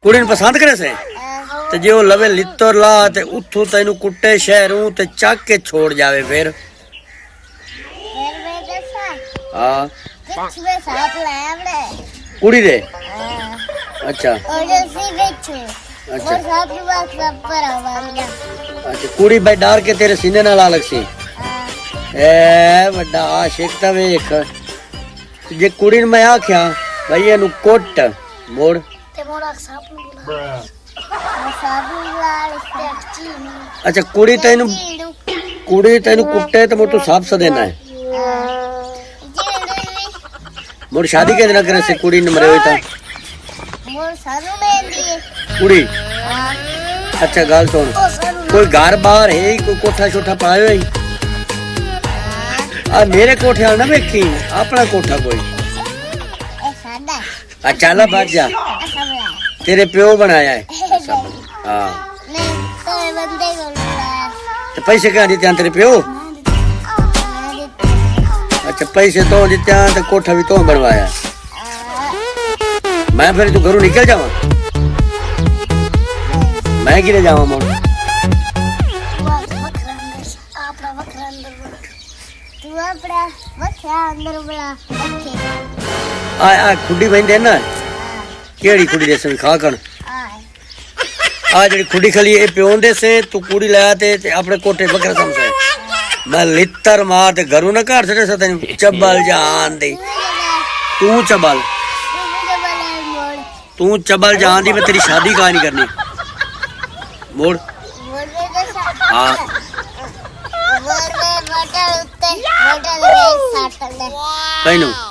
कुड़ी ने पसंद करे से ते जे वो लवे लित्तर ला ते उथू तेनू कुट्टे शहरों ते चक के छोड़ जावे फिर हाँ कुड़ी दे अच्छा अच्छा कुड़ी भाई डार के तेरे सीने नाल अलग सी ए वड्डा आशिक ता वेख जे कुड़ी ने मैं आख्या भाई एनू कुट मोड़ अच्छा कुड़ी तेनू कुट्टे तो मोर तू साफ सा देना है मोर शादी के दिन करे से कुड़ी ने मरे हुई था कुड़ी अच्छा गाल सुन कोई घर बाहर है कोई कोठा छोटा पायो है आ मेरे कोठे आना वेखी अपना कोठा कोई अच्छा ला बात जा तेरे प्यो बनाया है हाँ तो पैसे क्या देते हैं तेरे प्यो अच्छा पैसे तो देते हैं तो कोठा भी तो बनवाया मैं फिर तू घरों निकल जावा मैं किधर जावा मोड़ आ खुडी बन देना केड़ी कुड़ी दे से खा कर आ जेडी खुडी खली ए प्योन दे से तू कुड़ी लाया ते अपने कोठे बकरा समझे मैं लित्तर मार ते घरों ना घर छड़े सतन चबल जान दे तू चबल जान दी मैं तेरी शादी का नहीं करनी मोड़ हाँ कहनू